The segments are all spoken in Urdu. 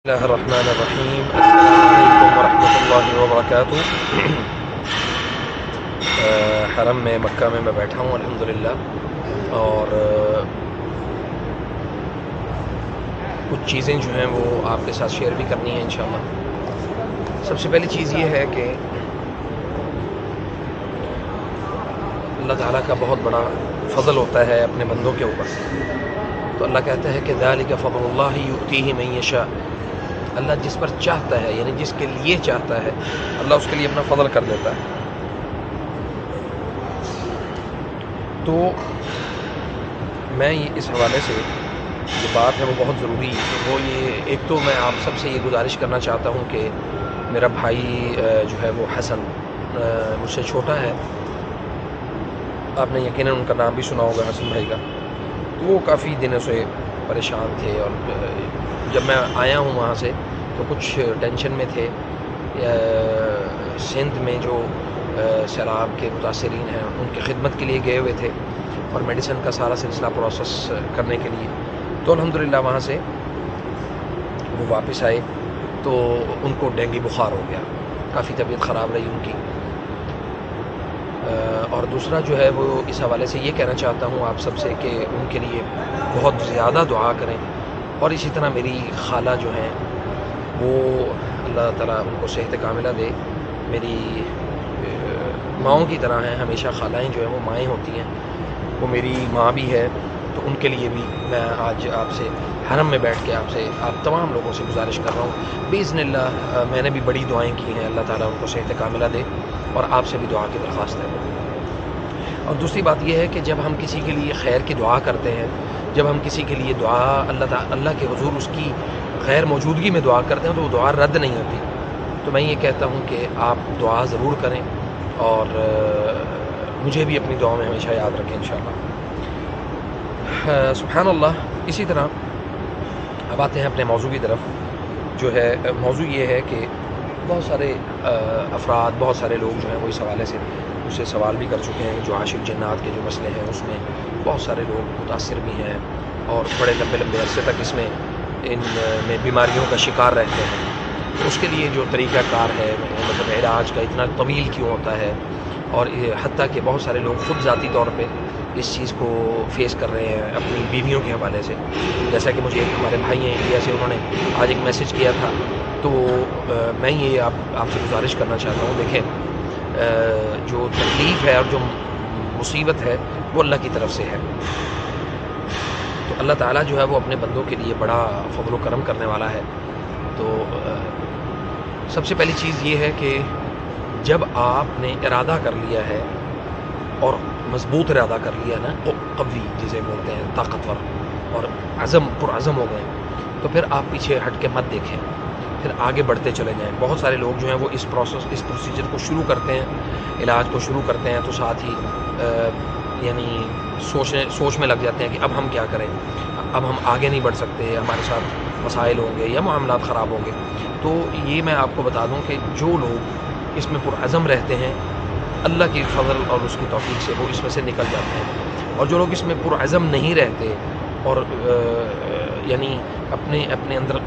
اللہ الرحمن الرحیم السلام علیکم ورحمۃ اللہ وبرکاتہ۔ حرم میں مکہ میں بیٹھا ہوں الحمدللہ، اور کچھ چیزیں جو ہیں وہ آپ کے ساتھ شیئر بھی کرنی ہیں انشاءاللہ۔ سب سے پہلی چیز یہ ہے کہ اللہ تعالیٰ کا بہت بڑا فضل ہوتا ہے اپنے بندوں کے اوپر۔ تو اللہ کہتا ہے کہ ذالک فضل اللہ یؤتیہ من یشاء، اللہ جس پر چاہتا ہے، یعنی جس کے لیے چاہتا ہے، اللہ اس کے لیے اپنا فضل کر دیتا ہے۔ تو میں اس حوالے سے جو بات ہے وہ بہت ضروری ہے، وہ یہ ایک تو میں آپ سب سے یہ گزارش کرنا چاہتا ہوں کہ میرا بھائی جو ہے وہ حسن مجھ سے چھوٹا ہے، آپ نے یقیناً ان کا نام بھی سنا ہوگا، حسن بھائی کا۔ تو وہ کافی دنوں سے پریشان تھے، اور جب میں آیا ہوں وہاں سے تو کچھ ٹینشن میں تھے۔ سندھ میں جو سیلاب کے متاثرین ہیں ان کی خدمت کے لیے گئے ہوئے تھے، اور میڈیسن کا سارا سلسلہ پروسیس کرنے کے لیے۔ تو الحمدللہ وہاں سے وہ واپس آئے تو ان کو ڈینگی بخار ہو گیا، کافی طبیعت خراب رہی ان کی۔ اور دوسرا جو ہے وہ اس حوالے سے یہ کہنا چاہتا ہوں آپ سب سے کہ ان کے لیے بہت زیادہ دعا کریں، اور اسی طرح میری خالہ جو ہیں وہ اللہ تعالیٰ ان کو صحت کاملہ دے۔ میری ماؤں کی طرح ہیں، ہمیشہ خالائیں جو ہیں وہ مائیں ہوتی ہیں، وہ میری ماں بھی ہے۔ تو ان کے لیے بھی میں آج آپ سے حرم میں بیٹھ کے آپ تمام لوگوں سے گزارش کر رہا ہوں بإذن اللہ۔ میں نے بھی بڑی دعائیں کی ہیں، اللہ تعالیٰ ان کو صحت کاملہ دے، اور آپ سے بھی دعا کی درخواست ہے۔ اور دوسری بات یہ ہے کہ جب ہم کسی کے لیے خیر کی دعا کرتے ہیں، جب ہم کسی کے لیے دعا اللہ کے حضور اس کی غیر موجودگی میں دعا کرتے ہیں تو وہ دعا رد نہیں ہوتی۔ تو میں یہ کہتا ہوں کہ آپ دعا ضرور کریں، اور مجھے بھی اپنی دعا میں ہمیشہ یاد رکھیں انشاءاللہ۔ سبحان اللہ۔ اسی طرح اب آتے ہیں اپنے موضوع کی طرف، جو ہے موضوع یہ ہے کہ بہت سارے افراد، بہت سارے لوگ جو ہیں وہ اس حوالے سے مجھ سے سوال بھی کر چکے ہیں، جو عاشق جنات کے جو مسئلے ہیں اس میں بہت سارے لوگ متاثر بھی ہیں، اور بڑے لمبے عرصے تک ان میں بیماریوں کا شکار رہتے ہیں۔ تو اس کے لیے جو طریقہ کار ہے، مطلب علاج کا اتنا طویل کیوں ہوتا ہے، اور حتیٰ کہ بہت سارے لوگ خود ذاتی طور پہ اس چیز کو فیس کر رہے ہیں اپنی بیویوں کے حوالے سے۔ جیسا کہ مجھے ایک ہمارے بھائی ہیں انڈیا سے، انہوں نے آج ایک میسج کیا تھا، تو میں یہ آپ سے گزارش کرنا چاہتا ہوں۔ دیکھیں، جو تکلیف ہے اور جو مصیبت ہے وہ اللہ کی طرف سے ہے۔ تو اللہ تعالیٰ جو ہے وہ اپنے بندوں کے لیے بڑا فضل و کرم کرنے والا ہے۔ تو سب سے پہلی چیز یہ ہے کہ جب آپ نے ارادہ کر لیا ہے، اور مضبوط ارادہ کر لیا نا، قوی جسے بولتے ہیں، طاقتور، اور پرعزم ہو گئے، تو پھر آپ پیچھے ہٹ کے مت دیکھیں، پھر آگے بڑھتے چلے جائیں۔ بہت سارے لوگ جو ہیں وہ اس پروسیجر کو شروع کرتے ہیں، علاج کو شروع کرتے ہیں، تو ساتھ ہی یعنی سوچ میں لگ جاتے ہیں کہ اب ہم کیا کریں، اب ہم آگے نہیں بڑھ سکتے، ہمارے ساتھ مسائل ہوں گے یا معاملات خراب ہوں گے۔ تو یہ میں آپ کو بتا دوں کہ جو لوگ اس میں پرعزم رہتے ہیں، اللہ کی فضل اور اس کی توفیق سے وہ اس میں سے نکل جاتے ہیں، اور جو لوگ اس میں پرعزم نہیں رہتے، اور یعنی اپنے اندر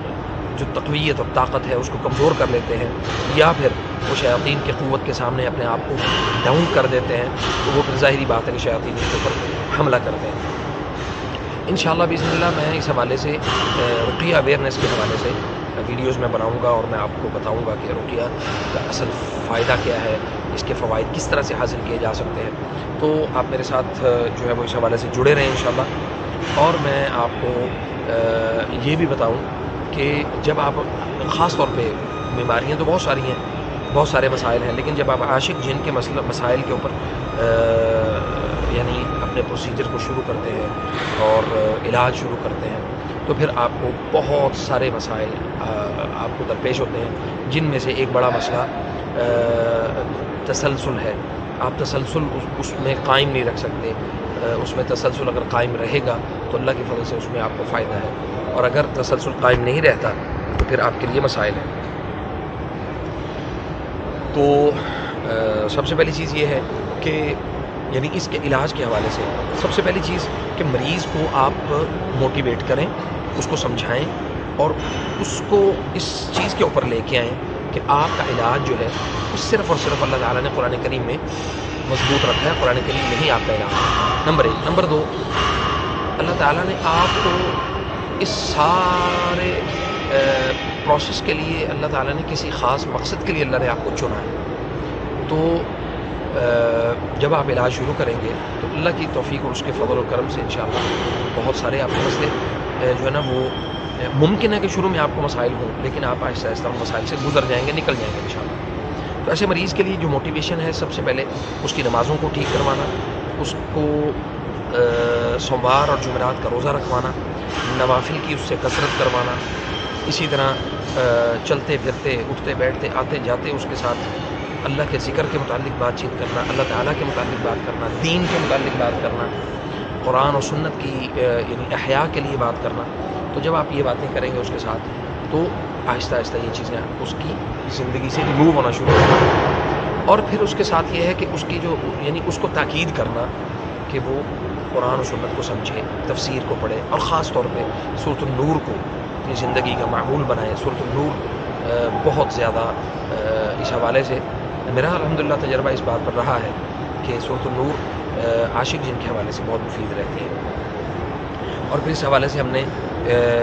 جو تقویت اور طاقت ہے اس کو کمزور کر لیتے ہیں، یا پھر وہ شیاطین کی قوت کے سامنے اپنے آپ کو ڈاؤن کر دیتے ہیں، تو وہ پھر ظاہری بات ہے کہ شیاطین اس کے اوپر حملہ کرتے ہیں۔ انشاءاللہ بسم اللہ میں اس حوالے سے رقیہ اویئرنیس کے حوالے سے ویڈیوز میں بناؤں گا، اور میں آپ کو بتاؤں گا کہ رقیہ کا اصل فائدہ کیا ہے، اس کے فوائد کس طرح سے حاصل کیے جا سکتے ہیں۔ تو آپ میرے ساتھ جو ہے وہ اس حوالے سے جڑے رہیں انشاءاللہ۔ اور میں آپ کو یہ بھی بتاؤں کہ جب آپ خاص طور پہ بیماریاں تو بہت ساری ہیں، بہت سارے مسائل ہیں، لیکن جب آپ عاشق جن کے مسائل کے اوپر یعنی اپنے پروسیجر کو شروع کرتے ہیں اور علاج شروع کرتے ہیں، تو پھر آپ کو بہت سارے مسائل آپ کو درپیش ہوتے ہیں، جن میں سے ایک بڑا مسئلہ تسلسل ہے۔ آپ تسلسل اس میں قائم نہیں رکھ سکتے۔ اس میں تسلسل اگر قائم رہے گا تو اللہ کی فضل سے اس میں آپ کو فائدہ ہے، اور اگر تسلسل قائم نہیں رہتا تو پھر آپ کے لیے مسائل ہیں۔ تو سب سے پہلی چیز یہ ہے کہ یعنی اس کے علاج کے حوالے سے سب سے پہلی چیز کہ مریض کو آپ موٹیویٹ کریں، اس کو سمجھائیں اور اس کو اس چیز کے اوپر لے کے آئیں کہ آپ کا علاج جو ہے وہ صرف اور صرف اللہ تعالیٰ نے قرآن کریم میں مضبوط رکھا ہے، قرآن کریم میں ہی آپ کا علاج ہے، نمبر 1۔ نمبر 2، اللہ تعالیٰ نے آپ کو اس سارے پروسیس کے لیے، اللہ تعالیٰ نے کسی خاص مقصد کے لیے اللہ نے آپ کو چنا ہے۔ تو جب آپ علاج شروع کریں گے تو اللہ کی توفیق اور اس کے فضل و کرم سے انشاءاللہ بہت سارے آپ کے مسئلے جو ہے نا وہ ممکن ہے کہ شروع میں آپ کو مسائل ہوں، لیکن آپ آہستہ آہستہ ان مسائل سے گزر جائیں گے، نکل جائیں گے انشاءاللہ۔ تو ایسے مریض کے لیے جو موٹیویشن ہے، سب سے پہلے اس کی نمازوں کو ٹھیک کروانا، اس کو سوموار اور جمعرات کا روزہ رکھوانا، نوافل کی اس سے کثرت کروانا، اسی طرح چلتے پھرتے اٹھتے بیٹھتے آتے جاتے اس کے ساتھ اللہ کے ذکر کے متعلق بات چیت کرنا، اللہ تعالیٰ کے متعلق بات کرنا، دین کے متعلق بات کرنا، قرآن اور سنت کی یعنی احیاء کے لیے بات کرنا۔ تو جب آپ یہ باتیں کریں گے اس کے ساتھ تو آہستہ آہستہ یہ چیزیں اس کی زندگی سے ریموو ہونا شروع ہو جائیں گی۔ اور پھر اس کے ساتھ یہ ہے کہ اس کی جو یعنی اس کو تاکید کرنا کہ وہ قرآن و سنت کو سمجھے، تفسیر کو پڑھے، اور خاص طور پہ سورۃ النور کو اپنی زندگی کا معمول بنائے۔ سورۃ النور بہت زیادہ اس حوالے سے میرا الحمدللہ تجربہ اس بات پر رہا ہے کہ سورۃ النور عاشق جن کے حوالے سے بہت مفید رہتی ہے۔ اور پھر اس حوالے سے ہم نے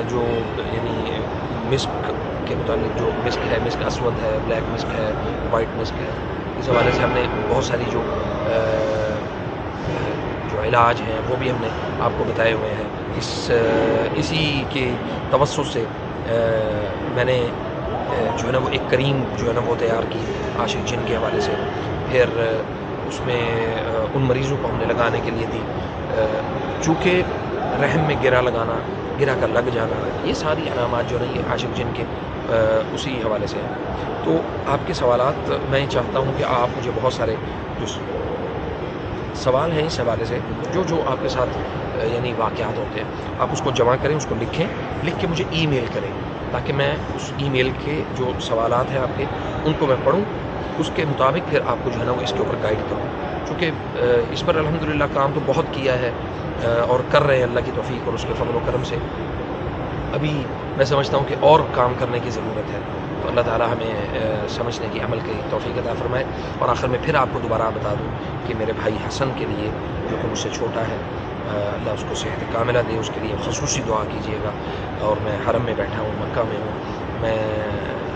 جو یعنی مسک کے متعلق جو مسک ہے، مسک اسود ہے، بلیک مسک ہے، وائٹ مسک ہے، اس حوالے سے ہم نے بہت ساری جو علاج ہیں وہ بھی ہم نے آپ کو بتائے ہوئے ہیں۔ اسی کے توسط سے میں نے جو ہے نا وہ ایک کریم جو ہے نا وہ تیار کی عاشق جن کے حوالے سے، پھر اس میں ان مریضوں کو ہم نے لگانے کے لیے دی، چونکہ رحم میں گرا لگانا، گرا کر لگ جانا، یہ ساری علامات جو ہے نا یہ عاشق جن کے اسی حوالے سے ہیں۔ تو آپ کے سوالات میں چاہتا ہوں کہ آپ مجھے بہت سارے جو سوال ہیں اس حوالے سے، جو آپ کے ساتھ یعنی واقعات ہوتے ہیں، آپ اس کو جمع کریں، اس کو لکھیں، لکھ کے مجھے ای میل کریں تاکہ میں اس ای میل کے جو سوالات ہیں آپ کے ان کو میں پڑھوں، اس کے مطابق پھر آپ کو جو ہے نا وہ اس کے اوپر گائیڈ کروں، چونکہ اس پر الحمدللہ کام تو بہت کیا ہے اور کر رہے ہیں اللہ کی توفیق اور اس کے فضل و کرم سے۔ ابھی میں سمجھتا ہوں کہ اور کام کرنے کی ضرورت ہے، تو اللہ تعالیٰ ہمیں سمجھنے کی عمل کی توفیق عطا فرمائے۔ اور آخر میں پھر آپ کو دوبارہ بتا دوں کہ میرے بھائی حسن کے لیے جو کہ مجھ سے چھوٹا ہے، اللہ اس کو صحت کاملہ دے، اس کے لیے خصوصی دعا کیجیے گا۔ اور میں حرم میں بیٹھا ہوں، مکہ میں ہوں، میں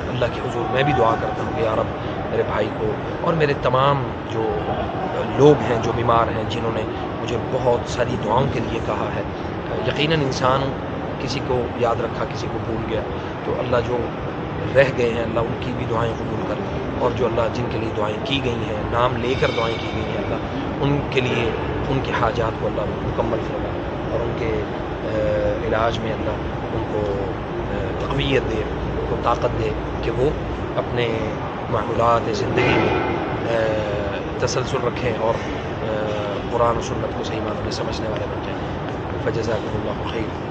اللہ کے حضور میں بھی دعا کرتا ہوں کہ یا رب میرے بھائی کو اور میرے تمام جو لوگ ہیں جو بیمار ہیں، جنہوں نے مجھے بہت ساری دعاؤں کے لیے کہا ہے، یقیناً انسان کسی کو یاد رکھا، کسی کو بھول گیا، تو اللہ جو رہ گئے ہیں اللہ ان کی بھی دعائیں قبول کر، اور جو اللہ جن کے لیے دعائیں کی گئی ہیں، نام لے کر دعائیں کی گئی ہیں، اللہ ان کے لیے ان کے حاجات کو اللہ مکمل فرما، اور ان کے علاج میں اللہ ان کو تقویت دے، ان کو طاقت دے کہ وہ اپنے معمولات زندگی میں تسلسل رکھیں اور قرآن و سنت کو صحیح معنوں میں سمجھنے والے بن جائیں۔ فجزاکم اللہ خیر۔